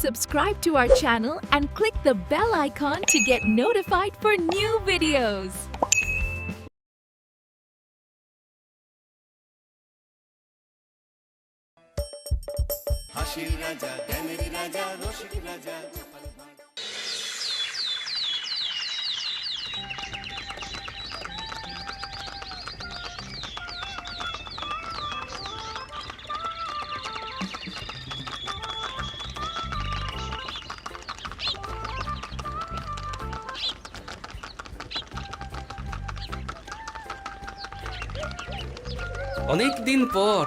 subscribe to our channel and click the bell icon to get notified for new videos. হাসির রাজা জ্ঞানের রাজা রসিক রাজা অনেক দিন পর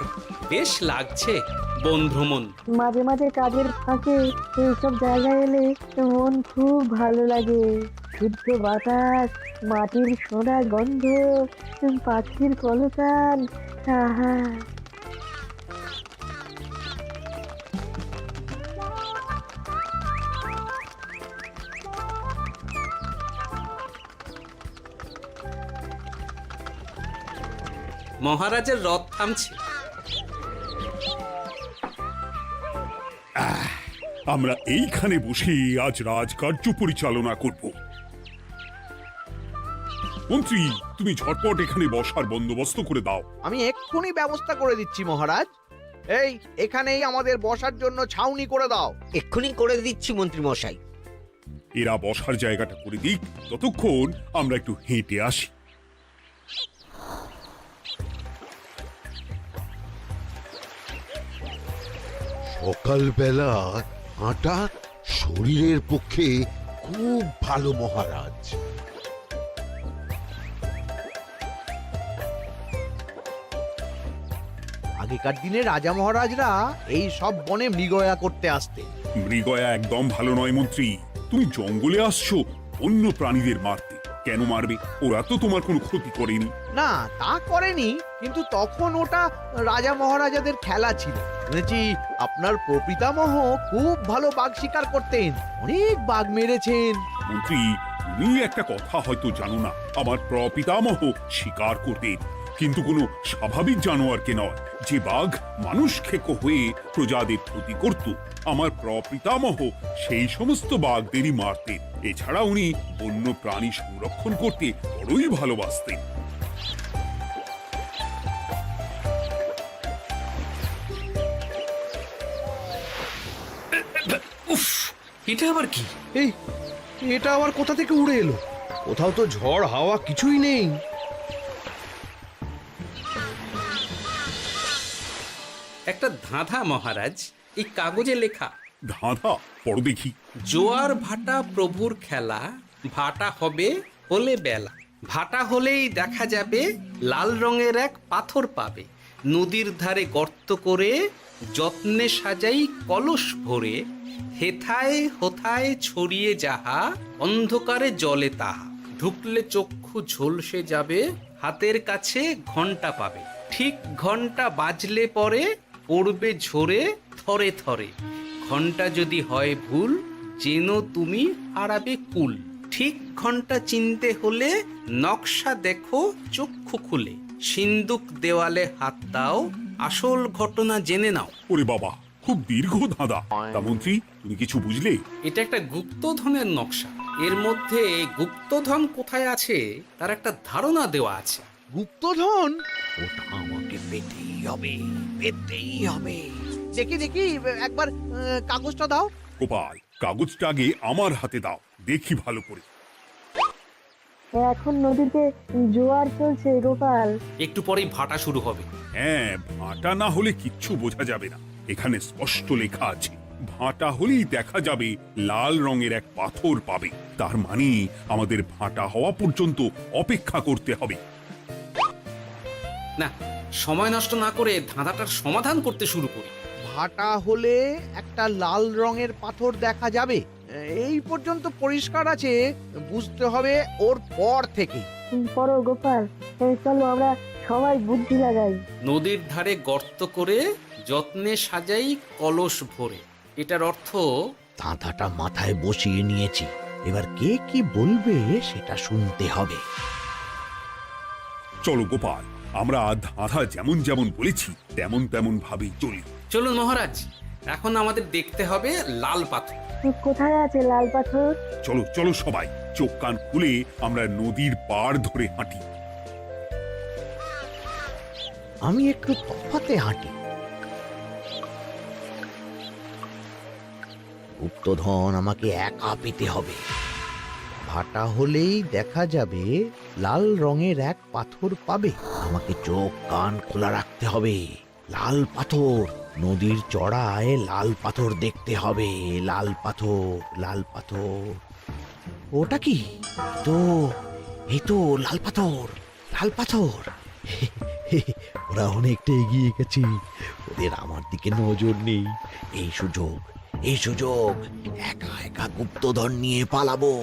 বেশ লাগছে বন ভ্রমণ। মাঝে মাঝে কাজের ফাঁকে এইসব জায়গায় এলে মন খুব ভালো লাগে। শুদ্ধ বাতাস, মাটির সোনা গন্ধ, পাখির কলতান, আহা। মহারাজের রথ থামছে। আমরা এইখানে বসে আজ রাজকার্য পরিচালনা করব। মন্ত্রী, তুমি ঝটপট এখানে বসার বন্দোবস্ত করে দাও। আমি এক্ষুনি ব্যবস্থা করে দিচ্ছি মহারাজ। এই এখানেই আমাদের বসার জন্য ছাউনি করে দাও। এক্ষুনি করে দিচ্ছি মন্ত্রী মশাই। এরা বসার জায়গাটা করে দিক, ততক্ষণ আমরা একটু হেঁটে আসি। সকালবেলা হাঁটা শরীরের পক্ষে খুব ভালো মহারাজ। আগেকার দিনে রাজা মহারাজরা এই সব বনে মৃগয়া করতে আসতেন। মৃগয়া একদম ভালো নয় মন্ত্রী। তুমি জঙ্গলে আসছো অন্য প্রাণীদের মারতে। কেন মারবে? ওরা তো তোমার কোনো ক্ষতি করেনি। না, তা করেনি, কিন্তু তখন ওটা রাজা মহারাজাদের খেলা ছিল। শুনেছি আপনার প্রপিতামহ খুব ভালো বাঘ শিকার করতেন, অনেক বাঘ মেরেছেন। মন্ত্রী, তুমি একটা কথা হয়তো জানো না। আমার প্রপিতামহ শিকার করতেন, কিন্তু কোনো স্বাভাবিক জানোয়ারকে নয়, যে বাঘ মানুষ খেকো হয়ে প্রজাদের ক্ষতি করত। আমার প্রপিতামহ সেই সমস্ত বাঘদেরই মারতেন। এছাড়া উনি বন্য প্রাণী সংরক্ষণ করতে বড়ই ভালোবাসতেন। উফ, এটা আবার কি? এই এটা আবার কোথা থেকে উড়ে এলো? কোথাও তো ঝড় হাওয়া কিছুই নেই। একটা ধাঁধা মহারাজ, এই কাগজে লেখা। ধাঁধা? পড়ো দেখি। জোয়ার ভাটা প্রভুর খেলা, ভাটা হবে হলে বেলা, ভাটা হলেই দেখা যাবে লাল রঙের এক পাথর পাবে, নদীর ধারে গর্ত করে যত্নে সাজাই কলস ভরে, হেথায় হোথায় ছড়িয়ে যাহা অন্ধকারে জলে তাহা, ঢুকলে চক্ষু ঝলসে যাবে, হাতের কাছে ঘন্টা পাবে, ঠিক ঘন্টা বাজলে পরে পড়বে ঝরে থরে থরে, ঘন্টা যদি হয় ভুল যেন তুমি হারাবে কুল, ঠিক ঘন্টা চিনতে হলে নকশা দেখো চক্ষু খুলে, সিন্দুক দেওয়ালে হাত দাও আসল ঘটনা জেনে নাও। ওরে বাবা, খুব দীর্ঘ ধাঁধা। তা মন্ত্রী, তুমি কিছু বুঝলে? এটা একটা গুপ্তধনের নকশা। এর মধ্যে গুপ্তধন কোথায় আছে তার একটা ধারণা দেওয়া আছে। গুপ্তধন? ওটা আমাকে পেতেই হবে, পেতেই হবে। দেখি দেখি একবার কাগজটা দাও। গোপাল, কাগজটা আগে আমার হাতে দাও, দেখি ভালো করে। এখন নদীতে জোয়ার চলছে গোপাল। একটু পরেই ভাটা শুরু হবে। হ্যাঁ, ভাটা না হলে কিচ্ছু বোঝা যাবে না। এখানে স্পষ্ট লেখা আছে, ভাটা হলেই দেখা যাবে লাল রঙের এক পাথর পাবে। তার মানে আমাদের ভাটা হওয়া পর্যন্ত অপেক্ষা করতে হবে। না, সময় নষ্ট না করে ধাঁধাটার সমাধান করতে শুরু করি। ভাটা হলে একটা লাল রঙের পাথর দেখা যাবে, এই পর্যন্ত পরিষ্কার আছে। বুঝতে হবে ওর পর থেকে। পড়ো গোপাল, চলো আমরা সবাই বুদ্ধি লাগাই। নদীর ধারে গর্ত করে যত্নে সাজাই কলস ভরে। এটার অর্থ, ধাঁধাটা মাথায় বসিয়ে নিয়েছি, এবার কে কি বলবে সেটা শুনতে হবে। চলো গোপাল, আমরা ধাঁধা যেমন যেমন বলেছি তেমন তেমন ভাবেই চলি। চলুন মহারাজ, এখন আমাদের দেখতে হবে লাল পাথর। কোথায় আছে লাল পাথর? চলো চলো সবাই, চোখ কান খুলে আমরা নদীর পাড় ধরে হাঁটি। আমি একটু তফাতে হাঁটি। গুপ্তধন আমাকে একা পেতে হবে। ভাটা হলেই দেখা যাবে লাল রঙের এক পাথর পাবে। আমাকে চোখ কান খোলা রাখতে হবে। লাল পাথর, নদীর চড়ায় লাল পাথর দেখতে হবে। লাল পাথর, লাল পাথর। ওটা কি? এই তো লাল পাথর, লাল পাথর। ওরা অনেকটা এগিয়ে গেছে, ওদের আমার দিকে নজর নেই। এই সুযোগ, এই সুযোগ, একা একা গুপ্তধন নিয়ে পালাবো।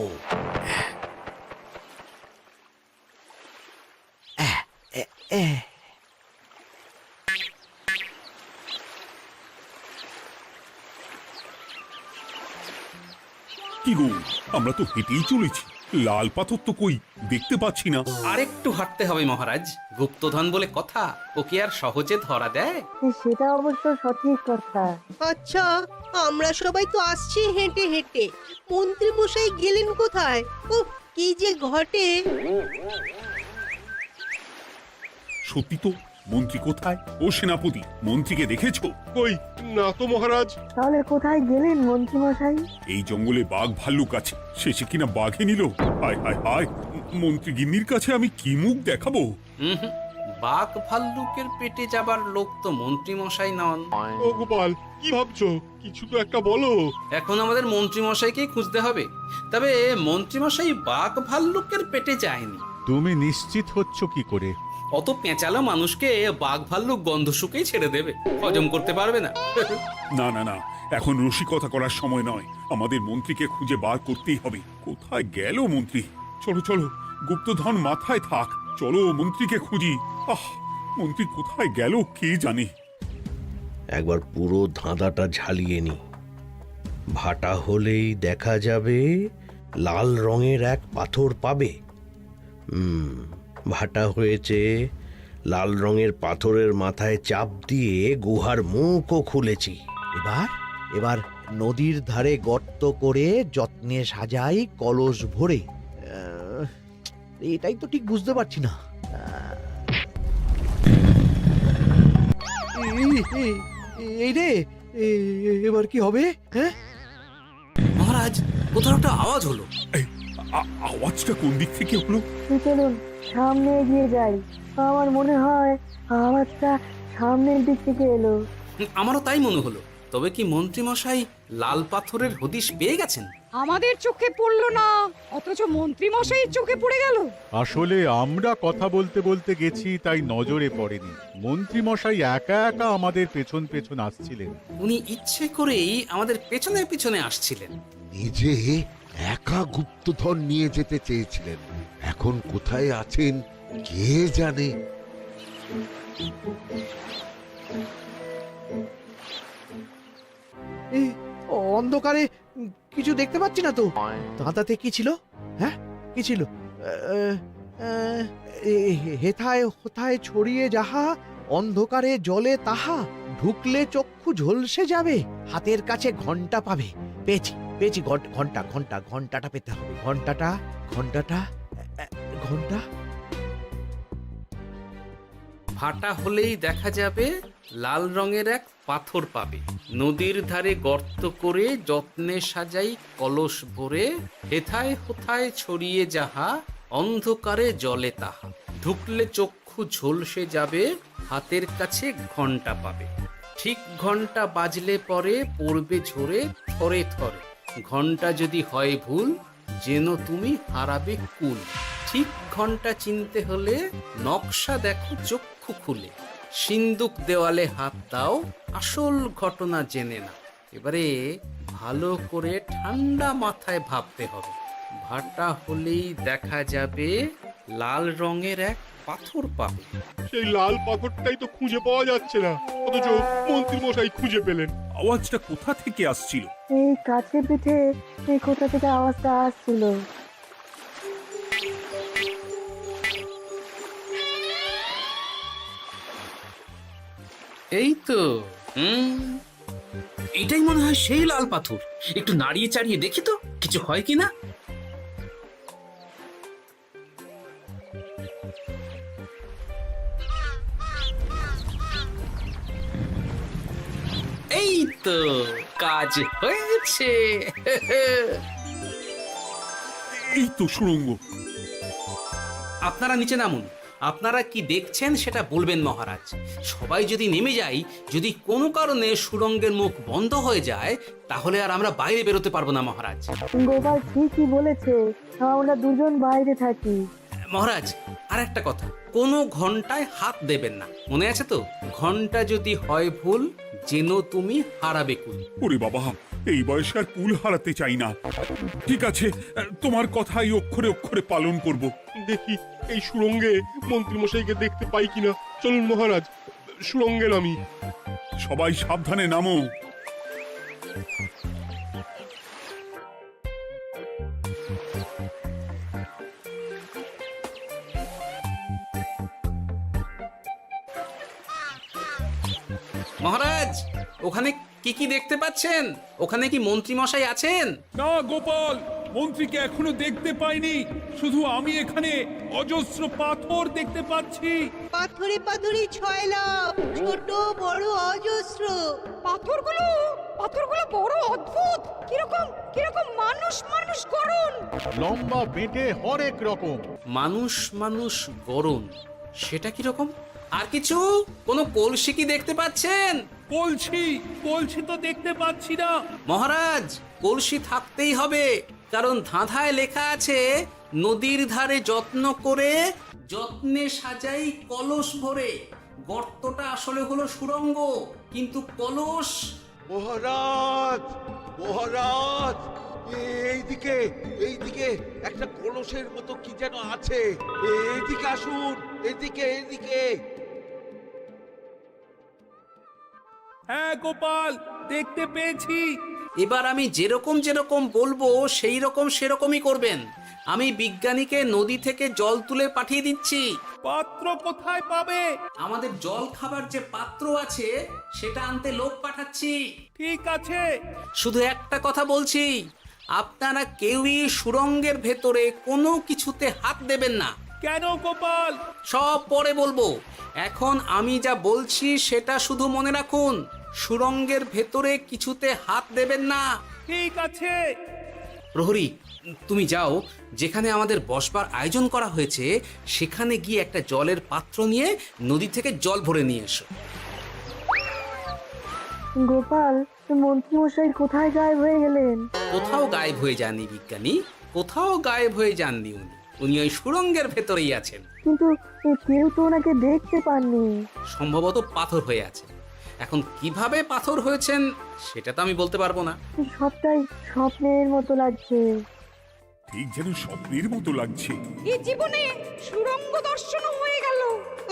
কি গো, আমরা তো হেঁটেই চলেছি, লাল পাথর তো কই দেখতে পাচ্ছি না। আরেকটু হাঁটতে হবে মহারাজ, গুপ্তধন বলে কথা, ওকে আর সহজে ধরা দেয়? সেটা অবশ্য সঠিক কথা। আচ্ছা, আমরা সবাই তো আসছি হেঁটে হেঁটে, মন্ত্রী মশাই গেলেন কোথায়? ও কি যে ঘটে! সত্যি তো, মন্ত্রী কোথায়? ও সেনাপতি, মন্ত্রীকে দেখেছো? কই, না তো মহারাজ। তাহলে কোথায় গেলেন মন্ত্রী মশাই? এই জঙ্গলে বাঘ ভাল্লুক আছে, শেষে কিনা বাঘে নিল। হায় হায় হায়, মন্ত্রী গিন্নির কাছে আমি কি মুখ দেখাবো? হুম, বাঘ ভাল্লুকের পেটে যাবার লোক তো মন্ত্রী মশাই নন। ও গোপাল, কি ভাবছো? কিছু তো একটা বলো। এখন আমাদের মন্ত্রী মশাইকেই খুঁজতে হবে। তবে মন্ত্রী মশাই বাঘ ভাল্লুকের পেটে যায়নি। তুমি নিশ্চিত হচ্ছ কি করে? অত পেঁচালো মানুষকে বাঘ ভাল্লুক গন্ধ শুকেই ছেড়ে দেবে, হজম করতে পারবে না। না না না, এখন রসিকতা করার সময় নয়, আমাদের মন্ত্রীকে খুঁজে বার করতেই হবে। কোথায় গেল মন্ত্রী? চলো চলো, গুপ্তধন মাথায় থাক, চলো মন্ত্রীকে খুঁজি। আহ, মন্ত্রী কোথায় গেল কে জানে। একবার পুরো ধাঁধাটা ঝালিয়ে নি। ভাটা হলেই দেখা যাবে লাল রঙের এক পাথর পাবে। ভাটা হয়েছে, লাল রঙের পাথরের মাথায় চাপ দিয়ে গুহার মুখও খুলেছি। এবার নদীর ধারে গর্ত করে যত্নে সাজাই কলস ভরে। এটাই তো ঠিক বুঝতে পারছি না। এই রে, এবার কি হবে? হ্যাঁ মহারাজ, কোথাও একটা আওয়াজ হলো। এই, আওয়াজটা কোন দিক থেকে হলো? চলুন সামনে এগিয়ে যাই। আমার মনে হয় আওয়াজটা সামনের দিক থেকে এলো। আমারও তাই মনে হলো। তবে কি মন্ত্রী মশাই লাল পাথরের হদিশ পেয়ে গেছেন? আমাদের চোখে পড়লো না, অথচ মন্ত্রী মশাইয়ের চোখে পড়ে গেল। আসলে আমরা কথা বলতে বলতে গেছি, তাই নজরে পড়েনি। মন্ত্রী মশাই একা একা আমাদের পেছন পেছন আসছিলেন। উনি ইচ্ছে করেই আমাদের পেছনে পেছনে আসছিলেন। নিজে একা গুপ্তধন নিয়ে যেতে চেয়েছিলেন, এখন কোথায় আছেন কে জানে। এই অন্ধকারে কিছু দেখতে পাচ্ছি না তো। দাঁতাতে কি ছিল? হ্যাঁ, কি ছিল? হেথায় হোথায় ছড়িয়ে যাহা, অন্ধকারে জলে তাহা, ঢুকলে চক্ষু ঝলসে যাবে, হাতের কাছে ঘন্টা পাবে। পেয়েছি পেয়েছি, ঘন্টা ঘন্টা ঘন্টাটা পেতে হবে। ঘন্টাটা ঘন্টাটা ঘন্টা। ভাটা হলেই দেখা যাবে লাল রঙের এক পাথর পাবে। নদীর ধারে গর্ত করে যত্নে সাজাই কলস ভরে, হেথায় হোথায় ছড়িয়ে যাহা, অন্ধকারে জলে তাহা, ঢুকলে চক্ষু ঝলসে যাবে, হাতের কাছে ঘন্টা পাবে। ঠিক ঘন্টা বাজলে পরে পড়বে ঝরে থরে থরে, ঘন্টা যদি হয় ভুল যেন তুমি হারাবে কুল। ঠিক ঘন্টা চিনতে হলে নকশা দেখো চক্ষু খুলে, সিন্দুক দেওয়ালে হাত দাও, আসল ঘটনা জেনে না। এবারে ভালো করে ঠান্ডা মাথায় ভাবতে হবে। ভাটা হলেই দেখা যাবে লাল রঙের এক পাথর পাবে। সেই লাল পাথরটাই তো খুঁজে পাওয়া যাচ্ছে না, অথচ মন্ত্রী মশাই খুঁজে পেলেন। আওয়াজটা কোথা থেকে আসছিল? এই কাছে পিঠে এই কোথা থেকে আওয়াজটা আসছিল। এই তো এটাই মনে হয় সেই লাল পাথর। একটু নাড়িয়ে চাড়িয়ে দেখি তো কিছু হয় কিনা। এই তো কাজ হয়েছে। এই তো সুড়ঙ্গ। আপনারা নিচে নামুন। আপনারা কি দেখছেন সেটা বলবেন মহারাজ। সবাই যদি নেমে যাই, যদি কোনো কারণে সুড়ঙ্গের মুখ বন্ধ হয়ে যায়, তাহলে আর আমরা বাইরে বেরোতে পারবো না মহারাজ। গোপাল ঠিকই বলেছে, আমরা দুজন বাইরে থাকি। মহারাজ, আর একটা কথা, কোনো ঘন্টায় হাত দেবেন না, মনে আছে তো? ঘন্টা যদি হয় ভুল, যেন তুমি হারাবে কুল। ওরে বাবা, এই বয়সে আর কুল হারাতে চাই না। ঠিক আছে, তোমার কথাই অক্ষরে অক্ষরে পালন করব। দেখি এই সুড়ঙ্গে মন্ত্রীমশাইকে দেখতে পাই কিনা। চলুন মহারাজ, সুড়ঙ্গে নামি। সবাই সাবধানে নামো। মহারাজ, ওখানে কি কি দেখতে পাচ্ছেন? ওখানে কি মন্ত্রী মশাই আছেন? না গোপাল, মন্ত্রীকে এখনো দেখতে পাইনি। শুধু আমি এখানে অজস্র পাথর দেখতে পাচ্ছি। পাথরে পাথরে ছয় লাভ, ছোট বড় অজস্র। পাথরগুলো বড় অদ্ভুত, কিরকম কিরকম মানুষ মানুষ করুন। লম্বা বেটে হরেক রকম। মানুষ মানুষ গরম, সেটা কি রকম? আর কিছু? কোনো কলসি কি দেখতে পাচ্ছেন? কলসি তো দেখতে পাচ্ছি না। মহারাজ, কলসি থাকতেই হবে, কারণ ধাঁধায় লেখা আছে নদীর ধারে যত্ন করে যত্নে সাজাই কলস ভরে। গর্তটা আসলে হলো সুড়ঙ্গ, কিন্তু কলস। মহারাজ, মহারাজ, এইদিকে এইদিকে একটা কলসের মতো কি যেন আছে। এইদিকে আসুন, এদিকে এদিকে। হ্যাঁ গোপাল, দেখতে পেয়েছি। এবার আমি যেরকম যেরকম বলবো সেই রকম সেরকমই করবেন। আমি বিজ্ঞানীকে নদী থেকে জল তুলে পাঠিয়ে দিচ্ছি। পাত্র কোথায় পাবে? আমাদের জল খাবার যে পাত্র আছে সেটা আনতে লোক পাঠাচ্ছি। ঠিক আছে। শুধু একটা কথা বলছি, আপনারা কেউই সুড়ঙ্গের ভেতরে কোনো কিছুতে হাত দেবেন না। কেন গোপাল? সব পরে বলবো, এখন আমি যা বলছি সেটা শুধু মনে রাখুন। সুড়ঙ্গের ভেতরে কিছুতে হাত দেবেন না। ঠিক আছে। প্রহরী, তুমি যাও, যেখানে আমাদের বসবার আয়োজন করা হয়েছে সেখানে গিয়ে একটা জলের পাত্র নিয়ে নদী থেকে জল ভরে নিয়ে এসো। গোপাল, মন্ত্রীমশাই কোথায় গায়েব হয়ে গেলেন? কোথাও গায়েব হয়ে যাননি বিজ্ঞানী, কোথাও গায়েব হয়ে যাননি উনি। উনি ওই সুড়ঙ্গের ভেতরেই আছেন। কিন্তু কেউ তো ওনাকে দেখতে পাননি। সম্ভবত পাথর হয়ে আছে। এখন কিভাবে পাথর হয়েছেন সেটা তো আমি বলতে পারবো না। সবটাই স্বপ্নের মতো লাগছে। ঠিক যেন স্বপ্নের মতো লাগছে। এই জীবনে সুড়ঙ্গ দর্শন হয়ে গেল।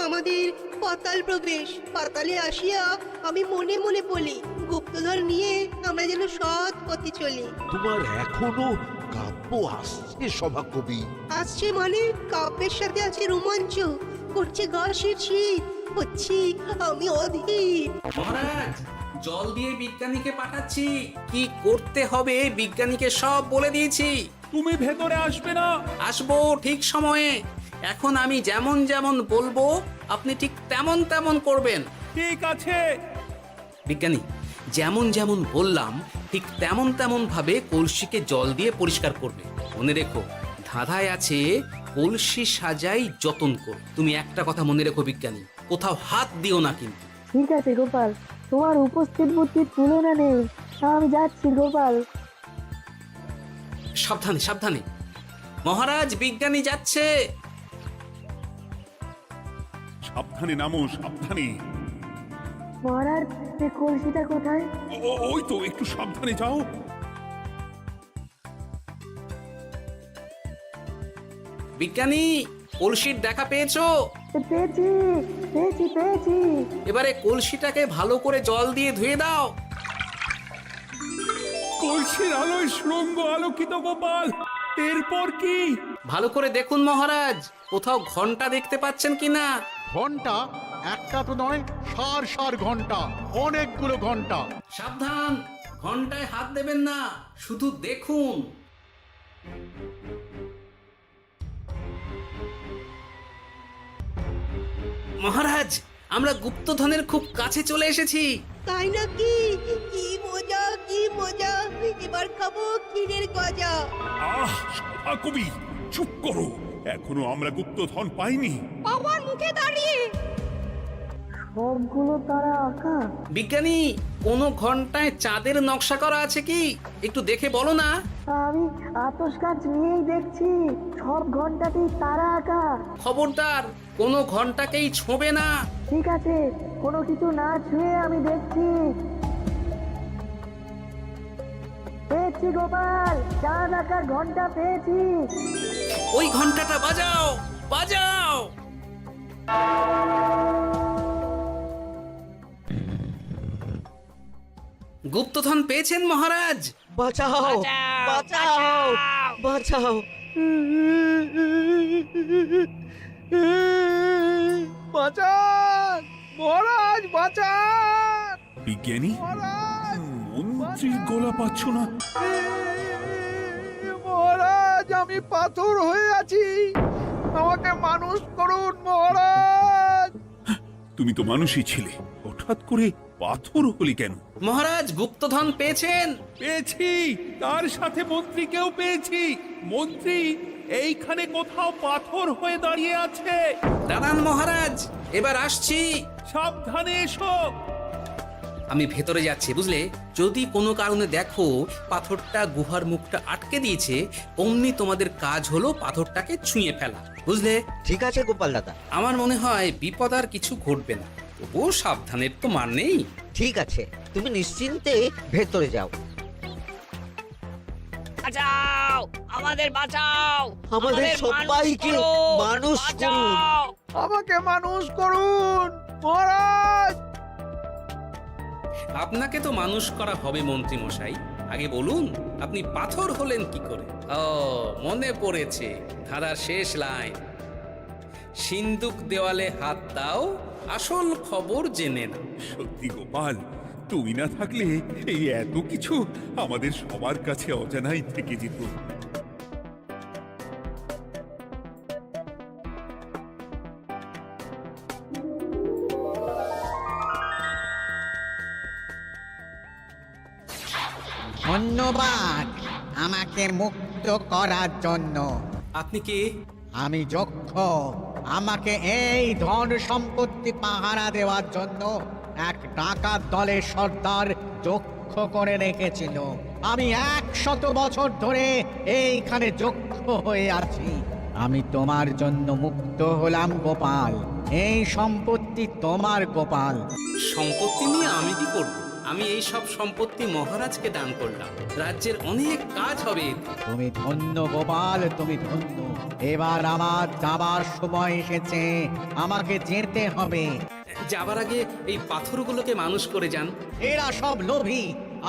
আমাদের পাতাল প্রবেশ। পাতালে আসিয়া আমি মনে মনে বলি, গুপ্তধর নিয়ে আমরা যেন সৎ পথে চলি। তোমার এখনো কাব্য আসছে সভাকবি? আসছে মানে কাব্যের সাথে আছে রোমাঞ্চ, করছে গা শীত, হচ্ছি আমি অধীর। মহারাজ, জল দিয়ে বিজ্ঞানীকে পাঠাচ্ছি। কি করতে হবে বিজ্ঞানীকে সব বলে দিয়েছি। তুমি ভেতরে আসবে না? আসবো ঠিক সময়ে। এখন আমি যেমন যেমন বলবো আপনি ঠিক তেমন তেমন করবেন। ঠিক আছে। বিজ্ঞানী, যেমন যেমন বললাম ঠিক তেমন তেমন ভাবে কলসিকে জল দিয়ে পরিষ্কার করবে। মনে রেখো, ধাঁধায় আছে কলসি সাজাই যতন কর। তুমি একটা কথা মনে রেখো বিজ্ঞানী, কোথাও হাত দিও না কিন্তু। ঠিক আছে গোপাল, তোমার উপস্থিত বুদ্ধির তুলনা নেই। আমি যাচ্ছি গোপাল। সাবধানে সাবধানে। মহারাজ, বিজ্ঞানী যাচ্ছে। সাবধানে নামো, সাবধানে। মহারাজ, কলসিটা কোথায়? ওই তো, একটু সাবধানে যাও। বিজ্ঞানী, কলসির দেখা পেয়েছো? পেয়েছি পেয়েছি পেয়েছি। এবারে কলসিটাকে ভালো করে জল দিয়ে ধুয়ে দাও। কলসির আলোয় সুড়ঙ্গ আলোকিত গোপাল। এরপর কি? ভালো করে দেখুন মহারাজ, কোথাও ঘন্টা দেখতে পাচ্ছেন কিনা। ঘন্টা? একটা তো নয়, সার সার ঘন্টা, অনেকগুলো ঘন্টা। সাবধান, ঘন্টায় হাত দেবেন না, শুধু দেখুন। মহারাজ, আমরা গুপ্তধনের খুব কাছে চলে এসেছি। তাই নাকি? কি মজা, কি মজা! এবার খাবো ক্ষীরের গজা। আহ সভা কবি, চুপ করো, এখনো আমরা গুপ্তধন পাইনি। আমার মুখে দাঁড়িয়ে সবগুলো তারা আঁকা। বিজ্ঞানী, কোন ঘন্টায় চাঁদের নকশা করা আছে কি? একটু দেখে বলো না। আমি আতস কাজ নিয়েই দেখছি, সব ঘন্টাতেই তারা আঁকা। খবরদার, কোনো ঘন্টাকেই ছোঁবে না। ঠিক আছে, কোনো কিছু না ছুঁয়ে আমি দেখছি। পেয়েছি গোপাল, চাঁদ আঁকার ঘন্টা পেয়েছি। ওই ঘন্টাটা বাজাও, বাজাও। গুপ্তধন পেয়েছেন মহারাজ? বাঁচাও, বাঁচাও, বাঁচাও! বাঁচান মহারাজ, বাঁচান! বিজ্ঞানী, মন্ত্রীর গলা পাচ্ছ না? মহারাজ, আমি পাথর হয়ে আছি, আমাকে মানুষ করুন মহারাজ। তুমি তো মানুষই ছিলে, হঠাৎ করে পাথর হলি কেন? মহারাজ, গুপ্তধন পেয়েছেন? পেয়েছি, তার সাথে মন্ত্রীকেও পেয়েছি। মন্ত্রী এইখানে কোথাও পাথর হয়ে দাঁড়িয়ে আছে। দাঁড়ান মহারাজ, এবার আসছি। সাবধানে এসো। আমি ভেতরে যাচ্ছি, বুঝলে? যদি কোনো কারণে দেখো পাথরটা গুহার মুখটা আটকে দিয়েছে, অমনি তোমাদের কাজ হলো পাথরটাকে ছুঁয়ে ফেলা, বুঝলে? ঠিক আছে গোপাল দাদা। আমার মনে হয় বিপদ আর কিছু ঘটবে না, তবুও সাবধানের তো মান নেই। ঠিক আছে, তুমি নিশ্চিন্তে ভেতরে যাও। বাঁচাও, আমাদের বাঁচাও, আমাদের সবাইকে মানুষ করুন। আমাকে মানুষ করুন মহারাজ। আপনাকে তো মানুষ করা হবে মন্ত্রী মশাই। আগে বলুন, আপনি পাথর হলেন কি করে? ও, মনে পড়েছে, ধারার শেষ লাইন, সিন্দুক দেওয়ালে হাত দাও, আসল খবর জেনে না। সত্যি গোপাল, তুমি না থাকলে এই এত কিছু আমাদের সবার কাছে অজানাই থেকে যেত। ধন্যবাদ আমাকে মুক্ত করার জন্য। আপনি কে? আমি যক্ষ। আমাকে এই ধন সম্পত্তি পাহারা দেওয়ার জন্য এক ডাকাত দলের সর্দার যক্ষ করে রেখেছিল। আমি 100 বছর ধরে এইখানে যক্ষ হয়ে আছি। আমি তোমার জন্য মুক্ত হলাম গোপাল। এই সম্পত্তি তোমার গোপাল। সম্পত্তি নিয়ে আমি কি করব? আমি এই সব সম্পত্তি মহারাজকে দান করলাম, রাজ্যের অনেক কাজ হবে। তুমি ধন্য গোপাল, তুমি ধন্য। এবার আমার যাবার সময় এসেছে, আমাকে যেতে হবে। যাবার আগে এই পাথরগুলোকে মানুষ করে যান। এরা সব লোভী।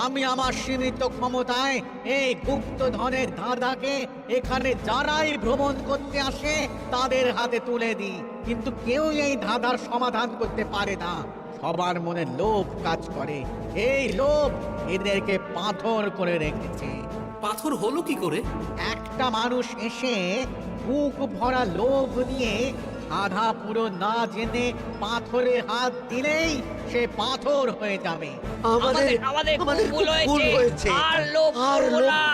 আমি আমার সীমিত ক্ষমতায় এই গুপ্তধনের ধাঁধাকে এখানে যারাই ভ্রমণ করতে আসে তাদের হাতে তুলে দিই, কিন্তু কেউ এই ধাঁধার সমাধান করতে পারে না। সবার মনে লোভ কাজ করে, এই লোভ এদেরকে পাথর করে রেখেছে। পাথর হলো কি করে? একটা মানুষ এসে বুক ভরা লোভ নিয়ে আধা পুরো না জেনে পাথরে হাত দিলেই সে পাথর হয়ে যাবে। আমাদের আমাদের ভুল হয়েছে, আর লোভ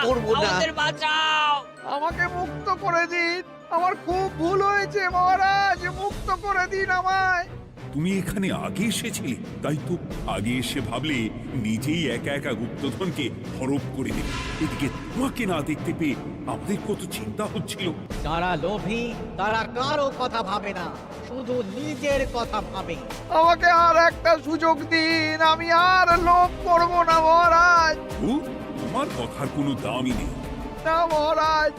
করব না, আমাদের বাঁচাও। আমাকে মুক্ত করে দিন, আমার খুব ভুল হয়েছে মহারাজ, মুক্ত করে দিন আমায়। তুমি এখানে আগে এসেছিলে, তাই তো আগে এসে ভাবলে নিজেই একা একা গুপ্তধনকে হরপ করে দেবে। এদিকে তোমাকে না দেখতে পেয়ে আমাদের কত চিন্তা হচ্ছিল। যারা লোভী তারা কারো কথা ভাবে না, শুধু নিজের কথা ভাবে। আমাকে আর একটা সুযোগ দিন, আমি আর লোভ করব না মহারাজ। তোমার কথার কোনো দামই নেই। না মহারাজ,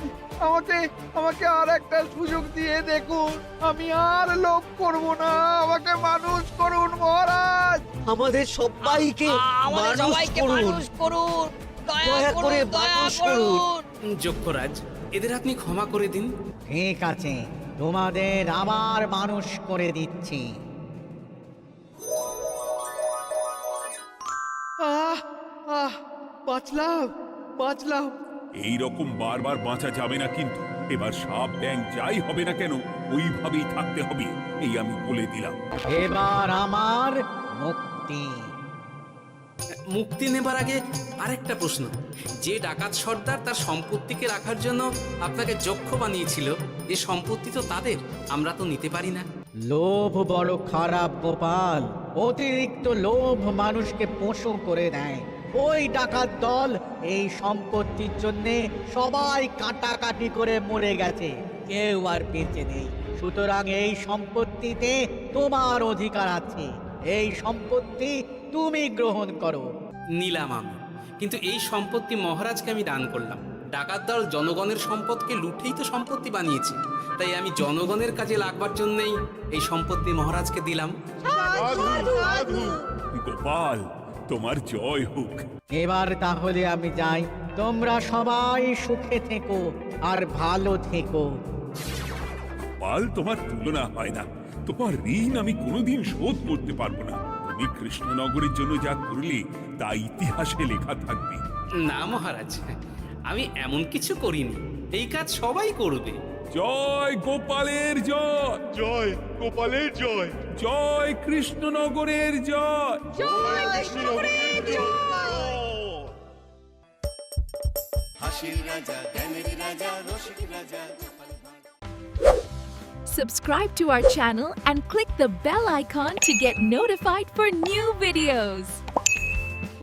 আমাকে আর একটা সুযোগ দিয়ে দেখুন, আমি আর লোভ করব না, আমাকে মানুষ করুন মহারাজ। আমাদের সবাইকে মানুষ করুন, দয়া করে মানুষ করুন। যক্ষরাজ, এদের আপনি ক্ষমা করে দিন। ঠিক আছে, তোমাদের আবার মানুষ করে দিচ্ছি। বাঁচলাম বাঁচলাম। এই রকম বারবার বাঁচা যাবে না কিন্তু। এবার সাপ ব্যাং যাই হবে না কেন ওইভাবেই থাকতে হবে, এই আমি বলে দিলাম। এবার আমার মুক্তি। মুক্তি নেবার আগে আরেকটা প্রশ্ন, যে ডাকাত সর্দার তার সম্পত্তিকে রাখার জন্য আপনাকে যক্ষ বানিয়েছিল, এ সম্পত্তি তো তাদের, আমরা তো নিতে পারি না। লোভ বড় খারাপ গোপাল, অতিরিক্ত লোভ মানুষকে পশু করে দেয়। ওই ডাকাত দল এই সম্পত্তির জন্যে সবাই কাটাকাটি করে মরে গেছে, কেউ আর বেঁচে নেই। সুতরাং এই সম্পত্তিতে তোমার অধিকার আছে, এই সম্পত্তি তুমি গ্রহণ করো। নিলাম আমি, কিন্তু এই সম্পত্তি মহারাজকে আমি দান করলাম। ডাকাত দল জনগণের সম্পদকে লুঠেই তো সম্পত্তি বানিয়েছে, তাই আমি জনগণের কাজে লাগবার জন্যই এই সম্পত্তি মহারাজকে দিলাম। গোপাল, তোমার জয় হোক। এবার তাহলে আমি যাই, তোমরা সবাই সুখে থেকো আর ভালো থেকো। গোপাল, তোমার তুলনা হয় না। তোমার ঋণ আমি কোনোদিন শোধ করতে পারবো না। তুমি কৃষ্ণনগরের জন্য যা করলে তা ইতিহাসে লেখা থাকবে। না মহারাজ, আমি এমন কিছু করিনি, এই কাজ সবাই করবে। জয় গোপালের জয়, জয় গোপালের জয়, জয় কৃষ্ণনগরের জয়। হাসির রাজা জ্ঞানের রাজা রসিক রাজা। Subscribe to our channel and click the bell icon to get notified for new videos.